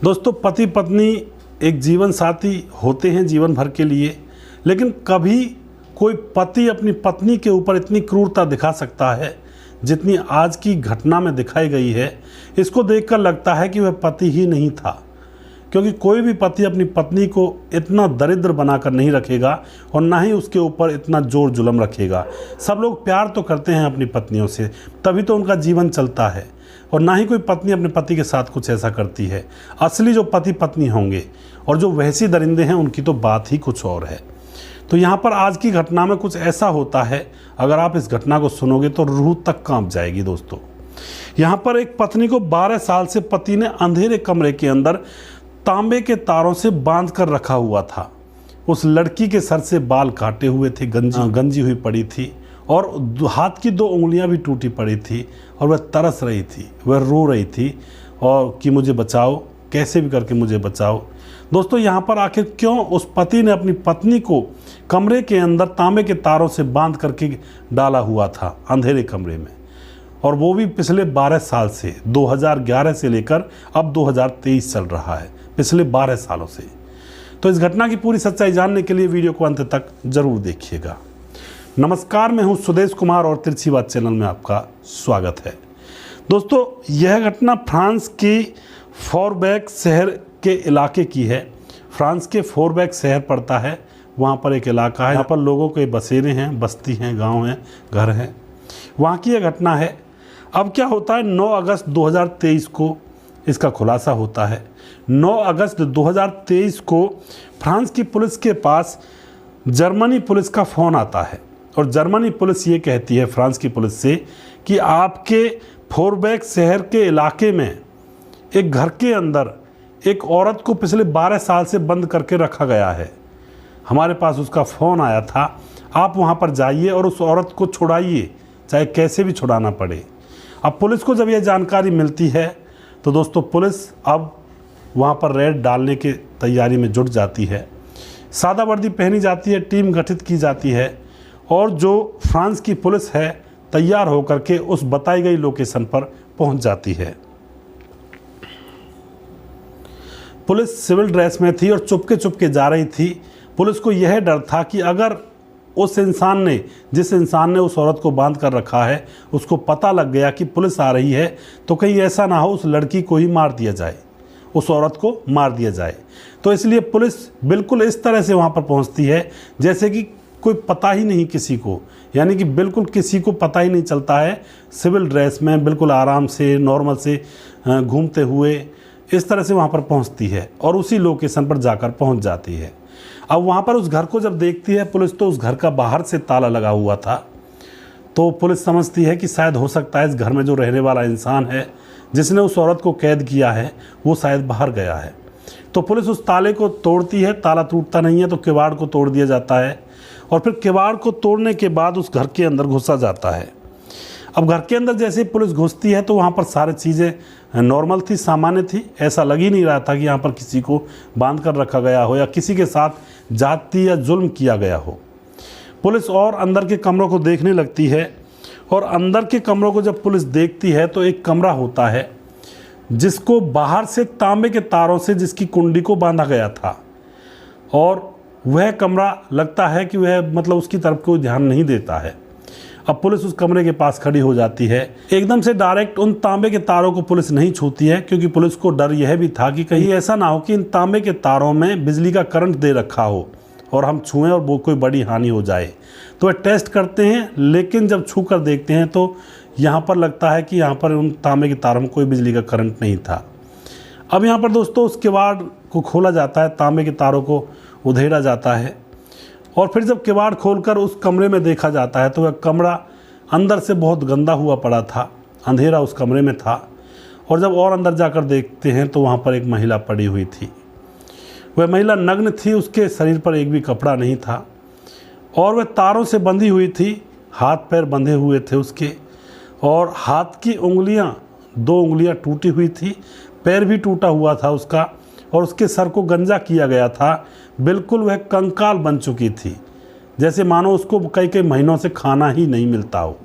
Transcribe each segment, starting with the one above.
दोस्तों, पति पत्नी एक जीवन साथी होते हैं जीवन भर के लिए, लेकिन कभी कोई पति अपनी पत्नी के ऊपर इतनी क्रूरता दिखा सकता है जितनी आज की घटना में दिखाई गई है। इसको देखकर लगता है कि वह पति ही नहीं था, क्योंकि कोई भी पति अपनी पत्नी को इतना दरिद्र बनाकर नहीं रखेगा और ना ही उसके ऊपर इतना जोर जुल्म रखेगा। सब लोग प्यार तो करते हैं अपनी पत्नियों से, तभी तो उनका जीवन चलता है, और ना ही कोई पत्नी अपने पति के साथ कुछ ऐसा करती है। असली जो पति पत्नी होंगे और जो वैसी दरिंदे हैं उनकी तो बात ही कुछ और है। तो यहाँ पर आज की घटना में कुछ ऐसा होता है, अगर आप इस घटना को सुनोगे तो रूह तक कांप जाएगी। दोस्तों, यहाँ पर एक पत्नी को 12 साल से पति ने अंधेरे कमरे के अंदर तांबे के तारों से बांध कर रखा हुआ था। उस लड़की के सर से बाल काटे हुए थे, गंजी हुई पड़ी थी और हाथ की 2 उंगलियां भी टूटी पड़ी थी, और वह तरस रही थी, वह रो रही थी और कि मुझे बचाओ, कैसे भी करके मुझे बचाओ। दोस्तों, यहाँ पर आखिर क्यों उस पति ने अपनी पत्नी को कमरे के अंदर तांबे के तारों से बांध करके डाला हुआ था अंधेरे कमरे में, और वो भी पिछले 12 साल से, 2011 से लेकर अब 2023 चल रहा है, पिछले 12 सालों से। तो इस घटना की पूरी सच्चाई जानने के लिए वीडियो को अंत तक जरूर देखिएगा। नमस्कार, मैं हूं सुदेश कुमार और तिरछी बात चैनल में आपका स्वागत है। दोस्तों, यह घटना फ्रांस की फोरबेक शहर के इलाके की है। फ्रांस के फोरबेक शहर पड़ता है, वहाँ पर एक इलाका है, यहाँ पर लोगों के बसेरे हैं, बस्ती हैं, गांव हैं, घर हैं, वहाँ की यह घटना है। अब क्या होता है, 9 अगस्त 2023 को इसका खुलासा होता है। 9 अगस्त 2023 को फ्रांस की पुलिस के पास जर्मनी पुलिस का फ़ोन आता है, और जर्मनी पुलिस ये कहती है फ्रांस की पुलिस से कि आपके फोरबेक शहर के इलाके में एक घर के अंदर एक औरत को पिछले 12 साल से बंद करके रखा गया है। हमारे पास उसका फ़ोन आया था, आप वहाँ पर जाइए और उस औरत को छुड़ाइए, चाहे कैसे भी छुड़ाना पड़े। अब पुलिस को जब यह जानकारी मिलती है तो दोस्तों, पुलिस अब वहाँ पर रेड डालने की तैयारी में जुट जाती है। सादा वर्दी पहनी जाती है, टीम गठित की जाती है, और जो फ्रांस की पुलिस है तैयार होकर के उस बताई गई लोकेशन पर पहुँच जाती है। पुलिस सिविल ड्रेस में थी और चुपके चुपके जा रही थी। पुलिस को यह डर था कि अगर उस इंसान ने, जिस इंसान ने उस औरत को बांध कर रखा है, उसको पता लग गया कि पुलिस आ रही है, तो कहीं ऐसा ना हो उस लड़की को ही मार दिया जाए, उस औरत को मार दिया जाए। तो इसलिए पुलिस बिल्कुल इस तरह से वहाँ पर पहुँचती है जैसे कि कोई पता ही नहीं किसी को, यानी कि बिल्कुल किसी को पता ही नहीं चलता है। सिविल ड्रेस में बिल्कुल आराम से, नॉर्मल से घूमते हुए इस तरह से वहाँ पर पहुँचती है और उसी लोकेशन पर जाकर पहुँच जाती है। अब वहाँ पर उस घर को जब देखती है पुलिस, तो उस घर का बाहर से ताला लगा हुआ था। तो पुलिस समझती है कि शायद हो सकता है इस घर में जो रहने वाला इंसान है, जिसने उस औरत को कैद किया है, वो शायद बाहर गया है। तो पुलिस उस ताले को तोड़ती है, ताला टूटता नहीं है, तो किवाड़ को तोड़ दिया जाता है, और फिर किवाड़ को तोड़ने के बाद उस घर के अंदर घुसा जाता है। अब घर के अंदर जैसे ही पुलिस घुसती है तो वहाँ पर सारी चीज़ें नॉर्मल थी, सामान्य थी। ऐसा लग ही नहीं रहा था कि यहाँ पर किसी को बांध कर रखा गया हो या किसी के साथ जाति या जुल्म किया गया हो। पुलिस और अंदर के कमरों को देखने लगती है, और अंदर के कमरों को जब पुलिस देखती है तो एक कमरा होता है जिसको बाहर से तांबे के तारों से, जिसकी कुंडी को बांधा गया था, और वह कमरा लगता है कि वह मतलब उसकी तरफ कोई ध्यान नहीं देता है। अब पुलिस उस कमरे के पास खड़ी हो जाती है। एकदम से डायरेक्ट उन तांबे के तारों को पुलिस नहीं छूती है, क्योंकि पुलिस को डर यह भी था कि कहीं ऐसा ना हो कि इन तांबे के तारों में बिजली का करंट दे रखा हो और हम छुएं और वो कोई बड़ी हानि हो जाए। तो वह टेस्ट करते हैं, लेकिन जब छू कर देखते हैं तो यहाँ पर लगता है कि यहाँ पर उन तांबे के तारों में कोई बिजली का करंट नहीं था। अब यहाँ पर दोस्तों उस किवाड़ को खोला जाता है, तांबे के तारों को उधेड़ा जाता है, और फिर जब किवाड़ खोलकर उस कमरे में देखा जाता है तो वह कमरा अंदर से बहुत गंदा हुआ पड़ा था, अंधेरा उस कमरे में था। और जब और अंदर जाकर देखते हैं तो वहाँ पर एक महिला पड़ी हुई थी। वह महिला नग्न थी, उसके शरीर पर एक भी कपड़ा नहीं था, और वह तारों से बंधी हुई थी, हाथ पैर बंधे हुए थे उसके, और हाथ की उंगलियाँ, 2 उंगलियाँ टूटी हुई थी, पैर भी टूटा हुआ था उसका, और उसके सर को गंजा किया गया था। बिल्कुल वह कंकाल बन चुकी थी, जैसे मानो उसको कई कई महीनों से खाना ही नहीं मिलता हो।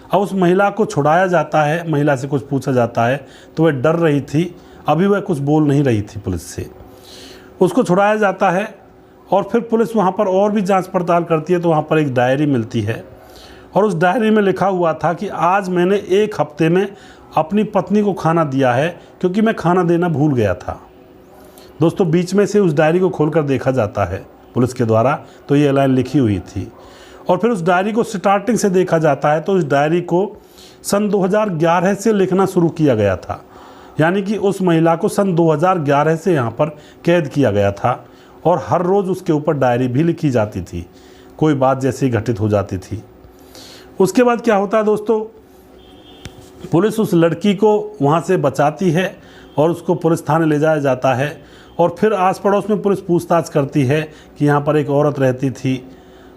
अब उस महिला को छुड़ाया जाता है, महिला से कुछ पूछा जाता है तो वह डर रही थी। अभी वह कुछ बोल नहीं रही थी पुलिस से। उसको छुड़ाया जाता है और फिर पुलिस वहाँ पर और भी जांच पड़ताल करती है तो वहाँ पर एक डायरी मिलती है और उस डायरी में लिखा हुआ था कि आज मैंने 1 हफ्ते में अपनी पत्नी को खाना दिया है क्योंकि मैं खाना देना भूल गया था। दोस्तों, बीच में से उस डायरी को खोलकर देखा जाता है पुलिस के द्वारा तो ये लाइन लिखी हुई थी और फिर उस डायरी को स्टार्टिंग से देखा जाता है तो उस डायरी को सन 2011 से लिखना शुरू किया गया था, यानी कि उस महिला को सन 2011 से यहाँ पर कैद किया गया था और हर रोज़ उसके ऊपर डायरी भी लिखी जाती थी, कोई बात जैसी घटित हो जाती थी। उसके बाद क्या होता है दोस्तों, पुलिस उस लड़की को वहाँ से बचाती है और उसको पुलिस थाने ले जाया जाता है और फिर आस पड़ोस में पुलिस पूछताछ करती है कि यहाँ पर एक औरत रहती थी,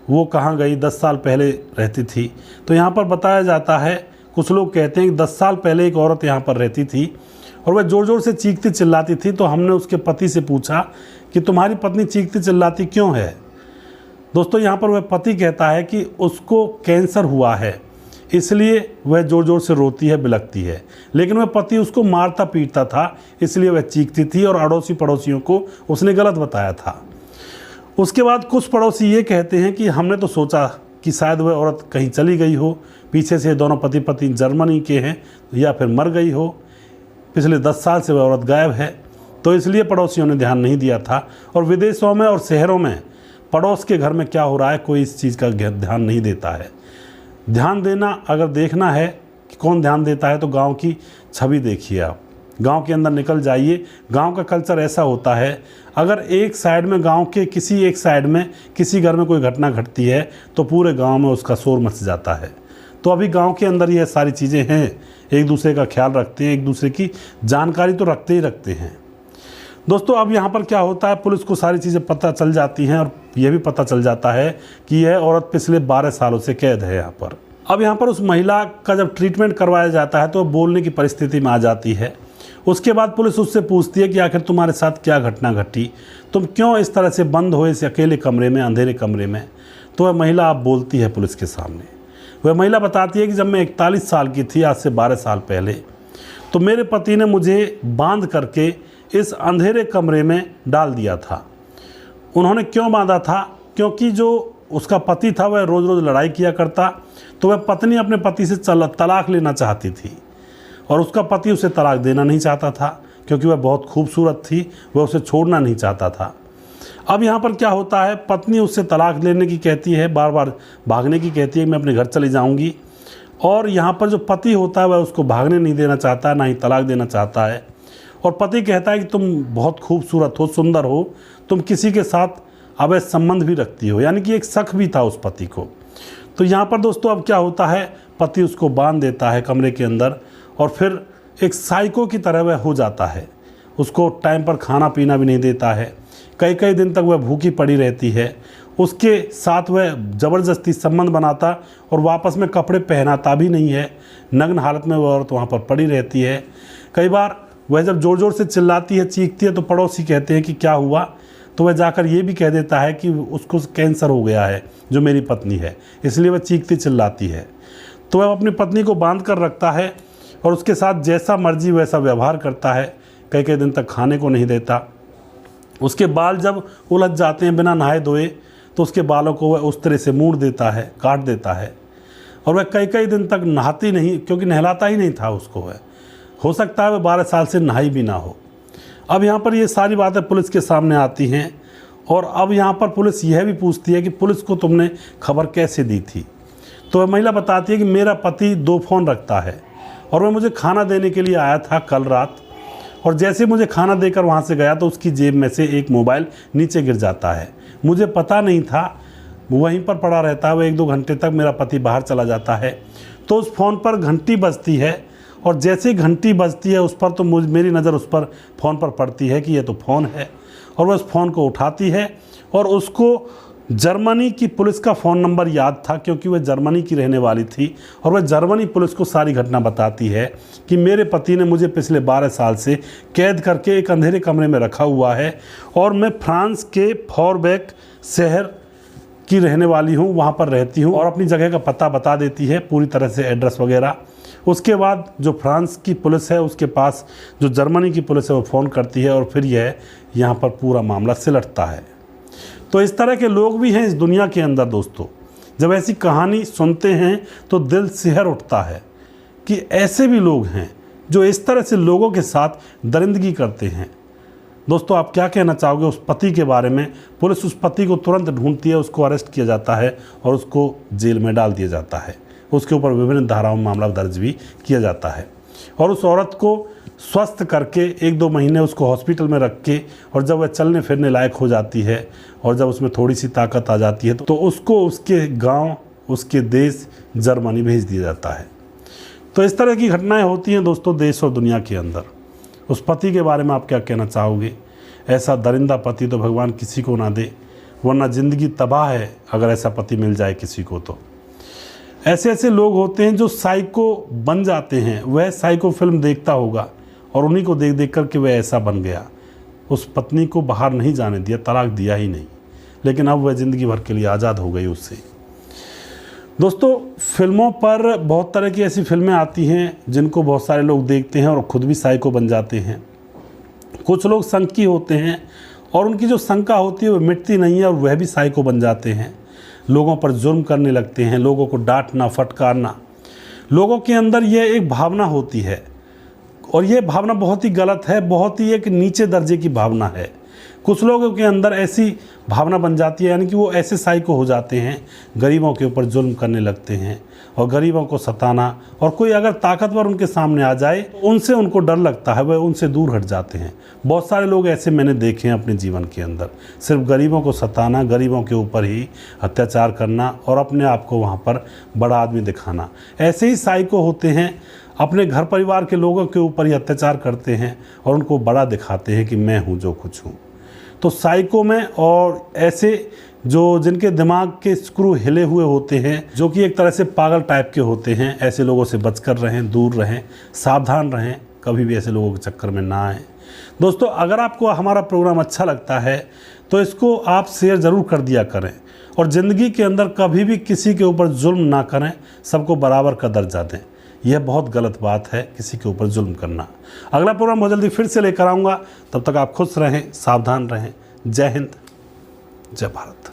वो कहाँ गई, 10 साल पहले रहती थी। तो यहाँ पर बताया जाता है, कुछ लोग कहते हैं कि 10 साल पहले एक औरत यहाँ पर रहती थी और वह ज़ोर ज़ोर से चीखती चिल्लाती थी। तो हमने उसके पति से पूछा कि तुम्हारी पत्नी चीखती चिल्लाती क्यों है। दोस्तों, यहाँ पर वह पति कहता है कि उसको कैंसर हुआ है इसलिए वह ज़ोर ज़ोर से रोती है, बिलखती है, लेकिन वह पति उसको मारता पीटता था इसलिए वह चीखती थी और अड़ोसी पड़ोसियों को उसने गलत बताया था। उसके बाद कुछ पड़ोसी ये कहते हैं कि हमने तो सोचा कि शायद वह औरत कहीं चली गई हो, पीछे से दोनों पति पत्नी जर्मनी के हैं या फिर मर गई हो, पिछले 10 साल से वह औरत गायब है, तो इसलिए पड़ोसियों ने ध्यान नहीं दिया था। और विदेशों में और शहरों में पड़ोस के घर में क्या हो रहा है कोई इस चीज़ का ध्यान नहीं देता है। ध्यान देना, अगर देखना है कि कौन ध्यान देता है तो गांव की छवि देखिए आप, गांव के अंदर निकल जाइए। गांव का कल्चर ऐसा होता है, अगर एक साइड में गांव के किसी एक साइड में किसी घर में कोई घटना घटती है तो पूरे गांव में उसका शोर मच जाता है। तो अभी गांव के अंदर ये सारी चीज़ें हैं, एक दूसरे का ख्याल रखते हैं, एक दूसरे की जानकारी तो रखते ही रखते हैं। दोस्तों, अब यहाँ पर क्या होता है, पुलिस को सारी चीज़ें पता चल जाती हैं और यह भी पता चल जाता है कि यह औरत पिछले 12 सालों से कैद है यहाँ पर। अब यहाँ पर उस महिला का जब ट्रीटमेंट करवाया जाता है तो बोलने की परिस्थिति में आ जाती है। उसके बाद पुलिस उससे पूछती है कि आखिर तुम्हारे साथ क्या घटना घटी, तुम क्यों इस तरह से बंद हो इस अकेले कमरे में, अंधेरे कमरे में। तो वह महिला आप बोलती है पुलिस के सामने। वह महिला बताती है कि जब मैं 41 साल की थी, आज से 12 साल पहले, तो मेरे पति ने मुझे बांध करके इस अंधेरे कमरे में डाल दिया था। उन्होंने क्यों बांधा था, क्योंकि जो उसका पति था वह रोज़ रोज़ लड़ाई किया करता, तो वह पत्नी अपने पति से तलाक लेना चाहती थी और उसका पति उसे तलाक देना नहीं चाहता था क्योंकि वह बहुत खूबसूरत थी, वह उसे छोड़ना नहीं चाहता था। अब यहाँ पर क्या होता है, पत्नी उससे तलाक लेने की कहती है, बार बार भागने की कहती है, मैं अपने घर चली जाऊँगी। और यहाँ पर जो पति होता है वह उसको भागने नहीं देना चाहता, ना ही तलाक देना चाहता है। और पति कहता है कि तुम बहुत खूबसूरत हो, सुंदर हो, तुम किसी के साथ अवैध संबंध भी रखती हो, यानी कि एक शक भी था उस पति को। तो यहाँ पर दोस्तों अब क्या होता है, पति उसको बांध देता है कमरे के अंदर और फिर एक साइको की तरह वह हो जाता है। उसको टाइम पर खाना पीना भी नहीं देता है, कई कई दिन तक वह भूखी पड़ी रहती है। उसके साथ वह ज़बरदस्ती संबंध बनाता और वापस में कपड़े पहनाता भी नहीं है, नग्न हालत में वह औरत वहाँ पर पड़ी रहती है। कई बार वह जब ज़ोर ज़ोर से चिल्लाती है, चीखती है, तो पड़ोसी कहते हैं कि क्या हुआ, तो वह जाकर ये भी कह देता है कि उसको कैंसर हो गया है, जो मेरी पत्नी है, इसलिए वह चीखती चिल्लाती है। तो वह अपनी पत्नी को बांध कर रखता है और उसके साथ जैसा मर्जी वैसा व्यवहार करता है, कई कई दिन तक खाने को नहीं देता। उसके बाल जब उलझ जाते हैं बिना नहाए धोए तो उसके बालों को वह उस तरह से मूड़ देता है, काट देता है। और वह कई कई दिन तक नहाती नहीं, क्योंकि नहलाता ही नहीं था उसको। वह हो सकता है वह 12 साल से नहाई भी ना हो। अब यहाँ पर ये सारी बातें पुलिस के सामने आती हैं और अब यहाँ पर पुलिस यह भी पूछती है कि पुलिस को तुमने खबर कैसे दी थी। तो वह महिला बताती है कि मेरा पति 2 फ़ोन रखता है और वह मुझे खाना देने के लिए आया था कल रात, और जैसे मुझे खाना देकर वहाँ से गया तो उसकी जेब में से एक मोबाइल नीचे गिर जाता है। मुझे पता नहीं था, वहीं पर पड़ा रहता है वह। 1-2 घंटे तक मेरा पति बाहर चला जाता है। तो उस फ़ोन पर घंटी बजती है और जैसे ही घंटी बजती है उस पर तो मेरी नज़र उस पर फ़ोन पर पड़ती है कि यह तो फ़ोन है। और वह उस फ़ोन को उठाती है और उसको जर्मनी की पुलिस का फ़ोन नंबर याद था, क्योंकि वह जर्मनी की रहने वाली थी। और वह जर्मनी पुलिस को सारी घटना बताती है कि मेरे पति ने मुझे पिछले 12 साल से कैद करके एक अंधेरे कमरे में रखा हुआ है और मैं फ्रांस के फॉरबेक शहर की रहने वाली हूँ, वहाँ पर रहती हूँ। और अपनी जगह का पता बता देती है पूरी तरह से, एड्रेस वगैरह। उसके बाद जो फ्रांस की पुलिस है उसके पास जो जर्मनी की पुलिस है वो फ़ोन करती है और फिर यह यहाँ पर पूरा मामला सिलटता है। तो इस तरह के लोग भी हैं इस दुनिया के अंदर दोस्तों। जब ऐसी कहानी सुनते हैं तो दिल सिहर उठता है कि ऐसे भी लोग हैं जो इस तरह से लोगों के साथ दरिंदगी करते हैं। दोस्तों, आप क्या कहना चाहोगे उस पति के बारे में? पुलिस उस पति को तुरंत ढूंढती है, उसको अरेस्ट किया जाता है और उसको जेल में डाल दिया जाता है। उसके ऊपर विभिन्न धाराओं में मामला दर्ज भी किया जाता है और उस औरत को स्वस्थ करके 1-2 महीने उसको हॉस्पिटल में रख के, और जब वह चलने फिरने लायक हो जाती है और जब उसमें थोड़ी सी ताकत आ जाती है तो उसको उसके गांव, उसके देश जर्मनी भेज दिया जाता है। तो इस तरह की घटनाएं होती हैं दोस्तों देश और दुनिया के अंदर। उस पति के बारे में आप क्या कहना चाहोगे? ऐसा दरिंदा पति तो भगवान किसी को ना दे, वरना ज़िंदगी तबाह है अगर ऐसा पति मिल जाए किसी को। तो ऐसे ऐसे लोग होते हैं जो साइको बन जाते हैं। वह साइको फिल्म देखता होगा और उन्हीं को देख देख कर के वह ऐसा बन गया। उस पत्नी को बाहर नहीं जाने दिया, तलाक दिया ही नहीं, लेकिन अब वह ज़िंदगी भर के लिए आज़ाद हो गई उससे। दोस्तों, फिल्मों पर बहुत तरह की ऐसी फिल्में आती हैं जिनको बहुत सारे लोग देखते हैं और खुद भी साइको बन जाते हैं। कुछ लोग शंकी होते हैं और उनकी जो शंका होती है वो मिटती नहीं है और वह भी साइको बन जाते हैं। लोगों पर जुल्म करने लगते हैं, लोगों को डांटना, फटकारना। लोगों के अंदर यह एक भावना होती है और यह भावना बहुत ही गलत है, बहुत ही एक नीचे दर्जे की भावना है। कुछ लोगों के अंदर ऐसी भावना बन जाती है, यानी कि वो ऐसे साइको हो जाते हैं, गरीबों के ऊपर जुल्म करने लगते हैं और गरीबों को सताना। और कोई अगर ताकतवर उनके सामने आ जाए उनसे उनको डर लगता है, वह उनसे दूर हट जाते हैं। बहुत सारे लोग ऐसे मैंने देखे हैं अपने जीवन के अंदर, सिर्फ गरीबों को सताना, गरीबों के ऊपर ही अत्याचार करना और अपने आप को वहाँ पर बड़ा आदमी दिखाना। ऐसे ही साइको होते हैं, अपने घर परिवार के लोगों के ऊपर ही अत्याचार करते हैं और उनको बड़ा दिखाते हैं कि मैं हूँ जो कुछ हूँ। तो साइको में और ऐसे जो जिनके दिमाग के स्क्रू हिले हुए होते हैं, जो कि एक तरह से पागल टाइप के होते हैं, ऐसे लोगों से बचकर रहें, दूर रहें, सावधान रहें, कभी भी ऐसे लोगों के चक्कर में ना आएँ। दोस्तों, अगर आपको हमारा प्रोग्राम अच्छा लगता है तो इसको आप शेयर ज़रूर कर दिया करें और ज़िंदगी के अंदर कभी भी किसी के ऊपर जुल्म ना करें, सबको बराबर का दर्जा दें। यह बहुत गलत बात है किसी के ऊपर जुल्म करना। अगला प्रोग्राम बहुत जल्दी फिर से लेकर आऊँगा, तब तक आप खुश रहें, सावधान रहें। जय हिंद, जय भारत।